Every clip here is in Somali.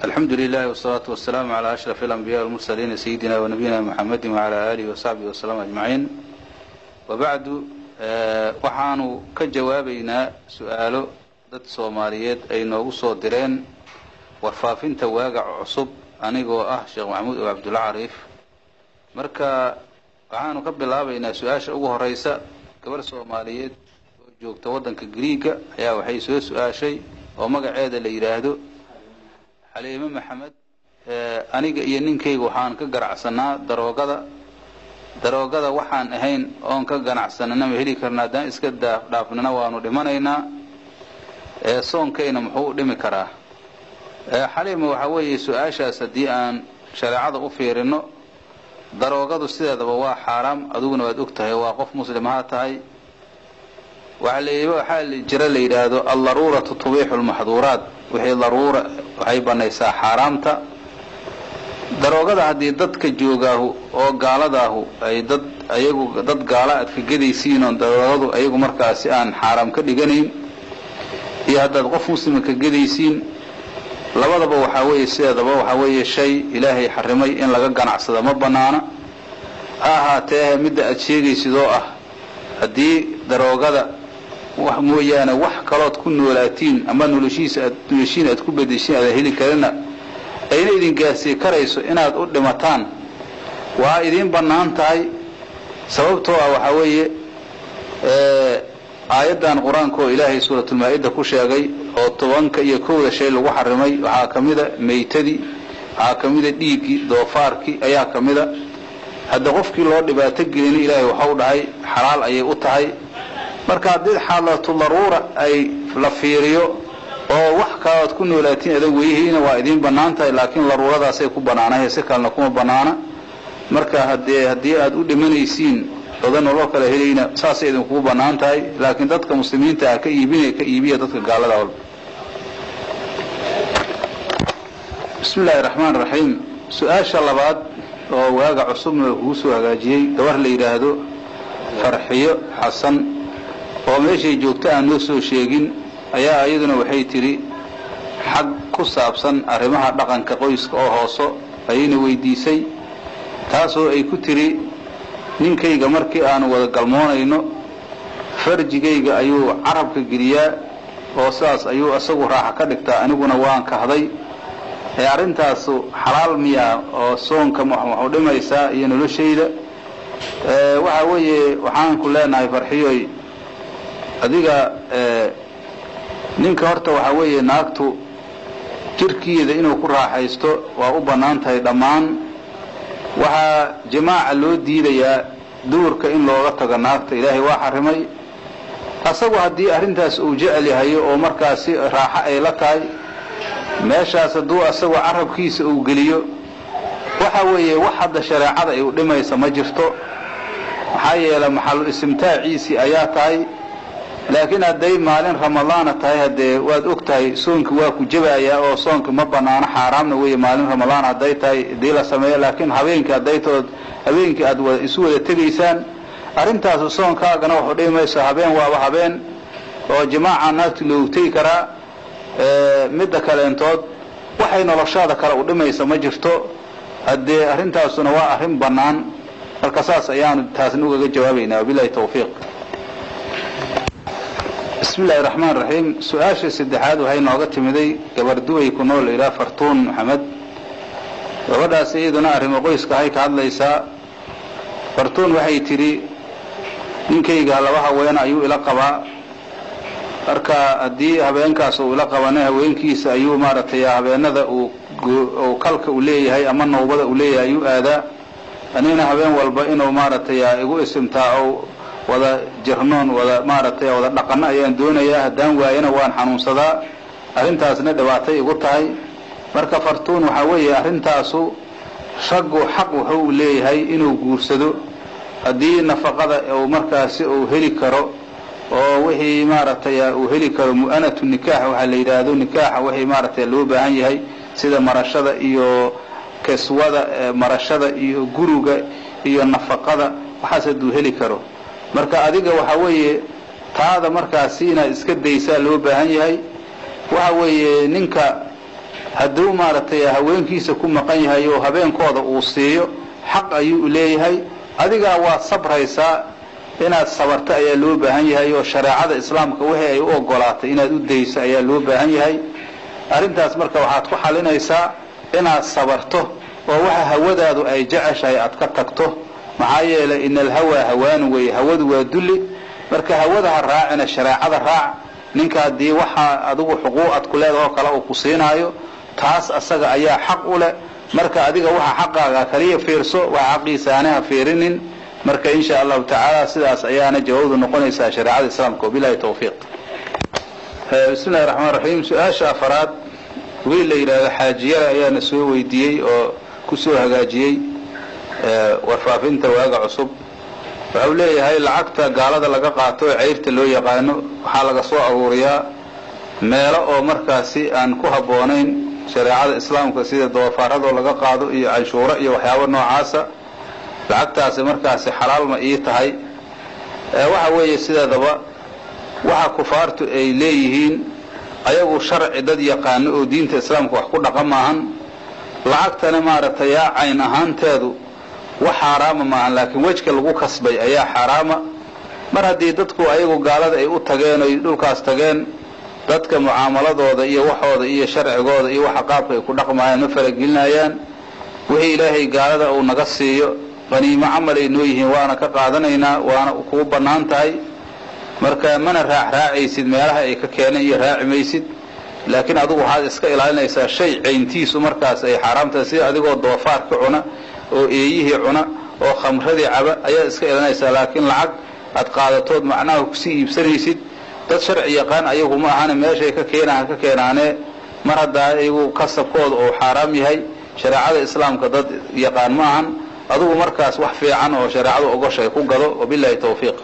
الحمد لله والصلاة والسلام على أشرف الأنبياء والمرسلين سيدنا ونبينا محمد وعلى آله وصحبه وسلم أجمعين. وبعد waxaanu ka jawaabaynaa su'aalo dad Soomaaliyeed ay noogu soo direen warfaafinta waaga cusub anigoo ah Sheekh Maxamuud Abdullah Arif. marka waxaanu ka bilaabaynaa su'aasha ugu horeysa gabar Soomaaliyeed oo joogta wadanka Greega ayaa waxay soo su'aashay oo magaceeda la yiraahdo Xaliime Maxamed. aniga iyo ninkaygu waxaan ka ganacsanaa daroogada waxaan ahayn oon ka ganacsanana ma heli karnaa daan iska dhaafnana waanu dhimanaynaa. soonkayna muxuu dhimi karaa? Xaliime waxa weeye su'aashaas hadii aan shariicada u fiirino daroogadu sideedaba waa xaraam, aduguna waad ogtahay waa qof muslim ha tahay. waxa la jira la yiraahdo al-daruratu tubihu al-mahdhurat, wixii daruura waxay banaysaa xaraamta. daroogada hadii dadka joogaahu oo gaaladaahu ay dad gaala aad ka gadaysiin oo daroogadu ayagu markaasi aan xaraam ka dhiganayn iyo haddaad qof muslim ka gadaysiin labadaba waxa weeye sideedaba waxa weeye shay ilaahay xarimay in laga ganacsado ma banaana. ahaatee midda aad sheegaysidoo ah hadii daroogada wax mooyaane wax kalood ku noolaatiin ama noloshiin aad ku bedeshin aad heli karina ayna idin gaarsiin karayso inaad u dhimataan waa idin banaan tahay. sababtoo ah waxa weeye aayadan quraanka oo Ilaahay suuratul Maa'ida ku sheegay oo 10 iyo 1 shay lagu xarimay waxa kamida meeytadii, waxa kamida dhiigi doofaarkii ayaa kamida. hadda qofkii loo dhibaato gelin Ilaahay waxa uu dhahay xalaal ayay u tahay. marka hadii xaalatu daruura ay la fiiriyo oo wax kaad ku noolaatiin adag weeyhiina waa idin banaan tahay, laakiin daruuradaas ay ku banaanahay si kalena kuma banaana. marka hadii aad u dhimanaysiin odan nolol kala helayna saas ay idin ku banaan tahay, laakiin dadka muslimiinta ah ka iibiya dadka gaalada walba. bismillaahir rahmaanir rahiim. su'aasha labaad oo waaga cusubna uu soo hagaajiyay gabar la yiraahdo Farxiyo Xasan oo meeshay joogta aan noo soo sheegin ayaa ayaduna waxay tiri xaq ku saabsan arrimaha dhaqanka qoyska oo hooso ayna weydiisay, taasoo ay ku tiri ninkayga markii aan wada galmoonayno farjigayga ayuu carabka geliyaa oo saas ayuu asagu raaxa ka dhigtaa, aniguna waan kahday. arrintaas xalaal miya oo soonka wuxuu dhimaysaa iyo noloshayda? waxa weeye waxaan ku leenahay Farxiyoy adiga ninka horta waxa weeye naagtu jirkeeda inuu ku raaxaysto waa u banaan tahay dhammaan. waxa jamaaca loo diidayaa duurka in looga tago naagta Ilaahay waa xarimay. asagu hadii arrintaas uu jecel yahay oo markaasi raaxa ay la tahay meeshaas haduu asagu carabkiisa uu geliyo waxa weeye wax hadda shariicada ay u dhimaysa ma jirto, maxaa yeelay maxal istimtaaciisi ayaa tahay. laakiin haday maalin Ramadaan tahay hadee waad ogtahay soonka waa ku jabaaya oo soonka ma banaana xaraamna weeye maalin Ramadaan haday tahay dii la sameeyo. laakiin habeenkii aad isu wada tageysaan arrintaas soonkaagana wuxuu dhimaysaa habeen waa habeen oo jamaaca naagtu loo tagi karaa. midda kale intood waxay noloshaada kala u dhimaysa ma jirto, hadee arrintaasuna waa arrin banaan. marka saas ayaan taasna uga jawaabaynaa. billahi tawfiiq. bismillaahir rahmaanir rahiim. su'aasha saddexaad waxay nooga timiday gabar Duway ku nool ilaa Fartuun Maxamed. gabadhaas iyaduna arrimo qoyska ay ka hadlaysaa. Fartuun waxay tiri ninkayga laba haween ayuu ila qabaa, marka hadii habeenkaas uu ila qabanay haweenkiisa ayuu maartay habeenada uu kalka u leeyahay ama noobada u leeyahay ayuu aadaa. anina habeen walba inuu maartay igu istimtaaco wada jirnoon wada maartay wada dhaqan ayaan doonayaa, hadaan waayana waan xanuunsadaa. arrintaasna dhibaatay igu tahay. marka Fartuun waxa weeye arrintaasu shaqo xaq wuxuu leeyahay inuu guursado hadii nafaqada oo markaasi uu heli karo oo wixii maartay uu heli karo mu'anatu nikah waxa la yiraahdo nikah wixii maartay loo baahan yahay sida marashada iyo kaswada marashada iyo guruga iyo nafaqada waxaas uu heli karo. marka adiga waxa weeye taada markaasi inaad iska daysaa loo baahan yahay. waxa weeye ninka hadduu maaragtay haweenkiisa ku maqan yahay oo habeenkooda uu siiyo xaq ayuu leeyahay adiga waa sabraysaa inaad sabarto ayaa loo baahan yahay oo shariicada islaamka wixii ay u ogolaatay inaad u dayso ayaa loo baahan yahay arintaas marka waxaad ku xalinaysaa inaad sabarto oo waxa hawadaadu ay jeceshahay aad ka tagto maxaa yeelay inal hawa hawaan way hawadu waa dulli marka hawada raacina shariicada raac ninka hadii waxa adigu xuquuqad ku leedahay kala uu ku siinaayo taas asaga ayaa xaq u leh marka adiga waxa xaqaaga kaliya fiirso waxa xaqiisa aanaha fiirinin marka insha Allah ta'ala sidaas ayaana jawaabtu noqonaysaa shariicada islaamka billahi tawfiiq bismillahir rahmanir rahim su'aasha afraad wiil la yiraahdo xaajiya ayaana soo weydiiyay oo ku soo hagaajiyay warfaafinta waaga cusub wuxuu leeyahay lacagta gaalada laga qaato ceyrta loo yaqaano waxa laga soo aruuriyaa meelo oo markaasi aan ku haboonayn shariicada islaamka sida doofaarada laga qaado iyo canshuura iyo waxyaabo noocaasa lacagtaasi markaasi xalaal ma ii tahay waxa weeye sidaadaba waxa kufaartu ay leeyihiin ayagu sharci dad yaqaan oo diinta islaamka wax ku dhaqan maahan lacagtana maaragtay cayn ahaanteedu wax xaraam ma aha laakiin wajka lagu kasbay ayaa xaraama mar hadii dadku ayagu gaalada ay u tageen oo dhulkaas tageen dadka muaamaladooda iyo waxooda iyo sharcigooda iyo waxa qaabka ay ku dhaqmayaan ma faragelinayaan wixii ilaahay gaalada uu naga siiyo qaniimo amal ay noo yihiin waana ka qaadanaynaa waana ku banaan tahay marka mana raacaysid meelaha ay ka keeneen iyo raacimaysid laakiin adigu waxaad iska ilaalinaysaa shay ceyntiisu markaas ay xaraamta si adigoo doofaar ka cuna oo eeyihii cuna oo khamradii caba ayaa iska ilaalinaysaa laakiin lacag aad qaadatood macnaha ku sii iibsanaysid dad sharci yaqaan ayagu ma ahana meeshay ka keenaane mar hadaa ayagu kasabkooda oo xaraam yahay shariicada islaamka dad yaqaan ma ahan adigu markaas wax fiican oo shariicadu ogoshay ku gado wabillahi tawfiiq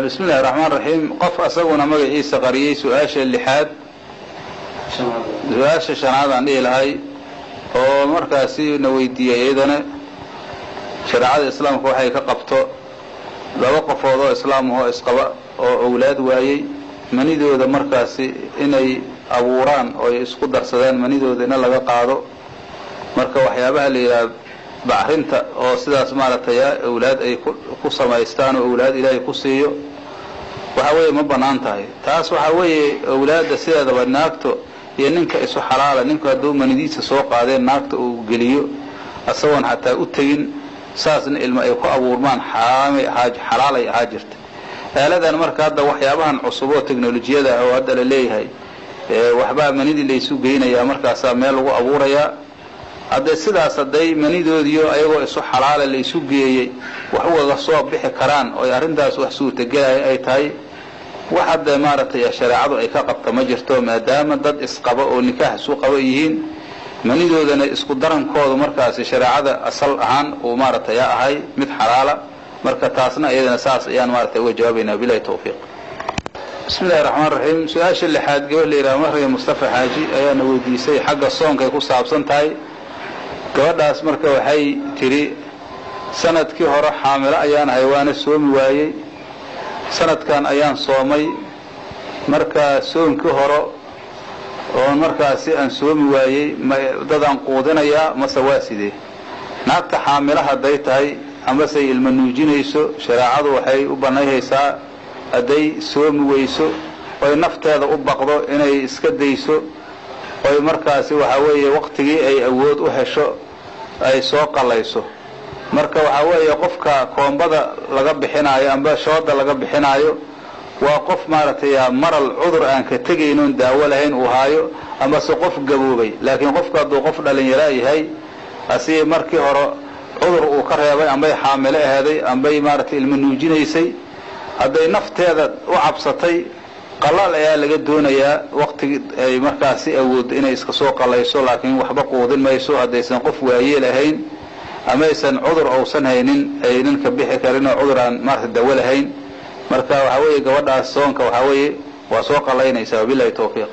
bismillahir rahmanir rahim qof asaguna magaciisa qariyay su'aasha lixaad su'aasha shanaad aan ilahay oo markaasi na weydiiyay iyadana shariicada islaamka waxay ka qabto laba qofood oo islaam ah isqaba oo awlaad waayay manidooda markaasi inay abuuraan oo isku darsadaan manidooda in laga qaado marka waxyaabaha la yiraahdo bacrinta oo sidaas maaragtay awlaad ay ku samaystaan oo awlaad ilaahay ku siiyo waxa weeye ma banaan tahay taas waxa weeye awlaada sideedaba naagto iyo ninka isu xalaala ninka haduu manidiisa soo qaadeen naagta uu geliyo asagoon hataa u tagin saasna ilma ay ku abuurmaan xalaal ay haajirta aaladan marka hadda waxyaabahan cusub oo teknolojiyada oo hadda la leeyahay waxba manidii la isu geynaya markaas meel lagu abuuraya hadda sidaas haday manidoodiyo ayagoo isu xalaal la isu geeyay wax uga soo bixi karaan oo arintaas wax suurtagelay ay tahay wax hadda maaragtay shariicadu ay ka qabto ma jirto maadaama dad isqaba oo nikaax soo qaba yihiin manidoodana isku darankooda markaas shariicada asal ahaan oo maaragtay ahay mid xalaala marka taasna iyadana saas ayaan maaragtay uga jawaabaynaa billahi tawfiiq bismillahir rahmanir rahim su'aasha lixaad gabar leeyahay Maryam Mustafa Haji ayaana weydiisay xagga soonka ku saabsan tahay gabadhaas marka waxay tiri sanadkii hore xaamilo ayaan haywaana soomi waayay sanadkan ayaan soomay marka soonkii hore oo markaasi aan soomi waayay dadaan quudinaya masawaaside naagta xaamilaha day tahay ama say ilma nuujinayso shariicadu waxay u banayaysaa haday soomi weyso oo nafteeda u baqdo inay iska dayso oo markaasi waxa weeye waqtigii ay awood u hesho ay soo qalayso marka waxa weeye qofka koombada laga bixinayo amba shooda laga bixinayo waa qof maaragtay maral cudur aan ka tagayno daawo lahayn uu haayo ama se qof gaboobay laakiin qofka haduu qof dhalinyaro yahay asii markii hore cudur uu ka reebay amba xaamilo ahaday amba maaragtay ilma nuujinaysay haday nafteeda u cabsatay qalal ayaa laga doonayaa waqti ay markaasi awood inay iska soo qalayso laakiin waxba quudin mayso hadaysan qof waayeel ahayn ama aysan cudur uusan haynin aynan ka bixi karin oo cudur aan maarta dawo lahayn marka waxa weeye gabadhaas soonka waxa weeye waa soo qalaynaysaa billahi tawfiiq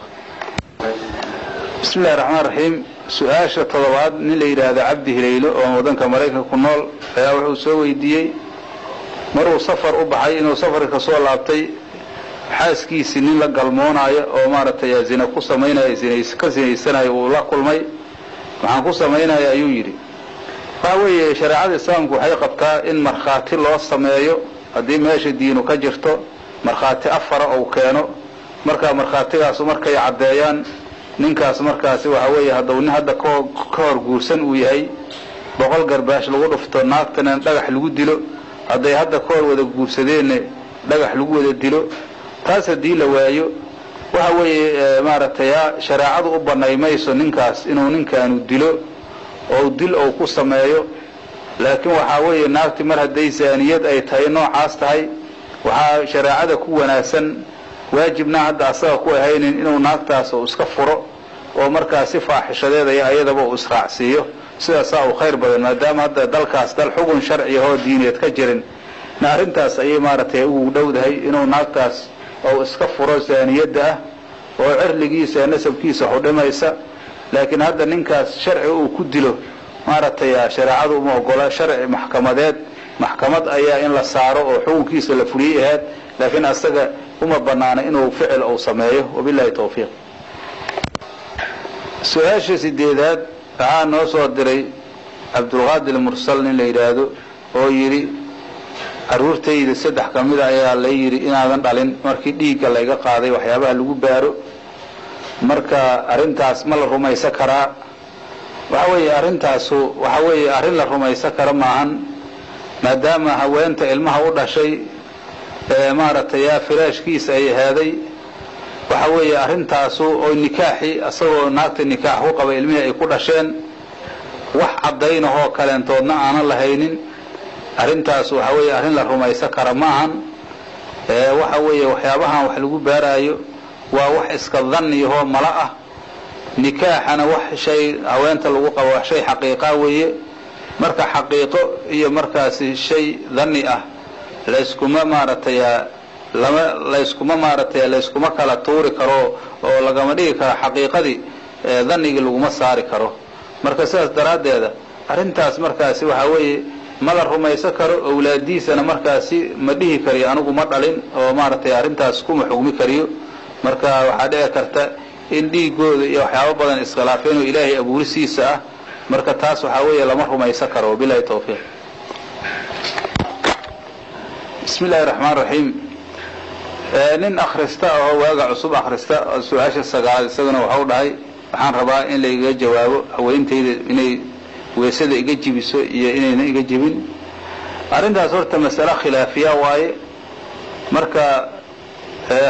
bismillahir rahmanir rahim su'aasha toddobaad nin la yiraahdo Cabdi Hilaylo oo wadanka Mareykanka ku nool ayaa wuxuu soo weydiiyay maruu safar u baxay inuu safarka soo laabtay xaaskiisii nin la galmoonaayo oo maaragtay zina ku samaynayo ka zinaysanayo uu la kulmay waxaan ku samaynaya ayuu yidhi waxa weeye shareecada islaamku waxay qabtaa in markhaati loo sameeyo haddii meesha diinu ka jirto markhaati afara uu keeno markaa markhaatigaas markay caddeeyaan ninkaas markaasi waxa weeye hadduu nin hadda ka hor guursan uu yahay 100 garbaash lagu dhufto naagtana dhagax lagu dilo hadday hadda ka hor wada guursadeen dhagax lagu wada dilo taas hadii la waayo waxa weeye maaragtay shareecadu u banaymayso ninkaas inuu ninkaanu dilo oo dil oo ku sameeyo laakiin waxa weeye naagti mar haday zaaniyad ay tahay noocaas tahay waxa shareecada ku wanaagsan waajibna hadda asaga ku ahaynin inuu naagtaas oo iska furo oo markaas si faaxishadeeda ayadaba uu israacsiyo sidaas oo khayr badan maadaama hadda dalkaas dal xugun sharci oo diineed ka jirin naarintaas ayay maaragtay ugu dhowdahay inuu naagtaas oo iska furo zaaniyada oo cirligiisa nasabkiisa xudhimaysa laakiin hadda ninkaas sharci uu ku dilo maaragtay shareecadu uma ogola sharci maxkamad ayaa in la saaro oo xukunkiisa la fuliyo laakiin asaga uma banaana inuu ficil oo sameeyo wabillahi tawfiiq su'aasha sideedaad waxaa noo soo diray Abdul Qaadir Mursal in la yiraahdo oo yiri aruurtayda 3 kamid ayaa la yiri inaadan dhalin markii dhiigga laga qaaday waxyaabaha lagu baaro marka arintaas ma la rumaysan karaa waxa weeye arintaas waxa weeye arin la rumaysan kara maahan maadaama haweenta ilmaha u dhashay maaragtay firaashkiisa ay haaday waxa weeye arintaas oo nikaaxi asagoo naagta nikaax u qaba ilmihi ay ku dhasheen wax cadeyn oo kaleentoodna aan lahaynin arintaas waxa weeye arin la rumaysan kara maahan waxa weeye waxyaabahan wax lagu baarayo waa wax iska dhanni oo mala ah nikaaxana wax shay haweenta lagu qabo wax shay xaqiiqa weeye marka xaqiiqo iyo markaas shay dhanni ah la iskuma kala tuuri karo oo lagama dhigi karo xaqiiqadii dhanniga laguma saari karo marka sidaas daraadeeda arintaas markaas waxa weeye ma la rumaysan karo awlaadiisana markaas ma dhihi kari anigu ma dhalin oo maaragtay arintaas kuma xugmi kariyo marka waxa dhici karta in dhiigooda iyo waxyaabo badan iskhilaafeen oo Ilaahay abuurisiisa ah marka taas waxa weeye lama rumaysan karo billahi tawfiiq bismillahir rahmaanir rahiim nin akhrista oo waaga cusub akhrista su'aasha sagaal isaguna waxa uu dhahay waxaan rabaa in la iga jawaabo haweentayda inay weesada iga jibiso iyo inayna iga jibin arintaas horta mas'ala khilaafiya waaye marka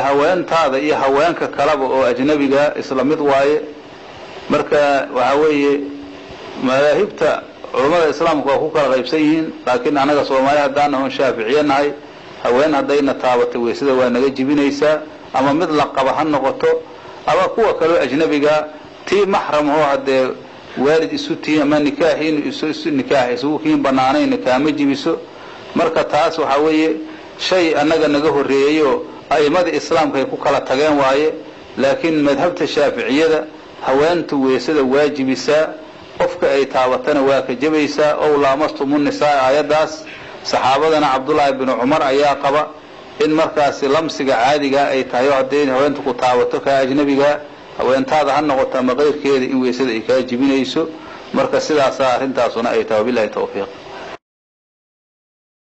haweentaada iyo haweenka kalaba oo ajnabiga islamid waaye marka waxa weeye madaahibta culimada islaamku waa ku kala qaybsan yihiin laakiin anaga Soomaaliya hadaan oo Shaafiiciyanahay haween hadayna taabato weesada waa naga jibinaysa ama mid la qaba ha noqoto ama kuwa kale ajnabiga tii mahram oo hadee waalid isu tii ama nikaahin isu nikaahi isu kiin banaanayna kaama jibiso marka taas waxa weeye shay anaga naga horeeyo aymada islaamka ay ku kala tageen waaye laakiin madhabta Shaafiiciyada haweentu weesada waajibisa qofka ay taabatana waa ka jabaysa oo laamastumun nisaa ayadaas saxaabadana Abdullah ibn Umar ayaa qaba in markaas lamsiga caadiga ay tahay hadii haweentu ku taabato ka ajnabiga haweentaada ha noqoto ama qeyrkeeda in weesada ay ka jibinayso marka sidaas arintaasuna ay tahay billahi tawfiiq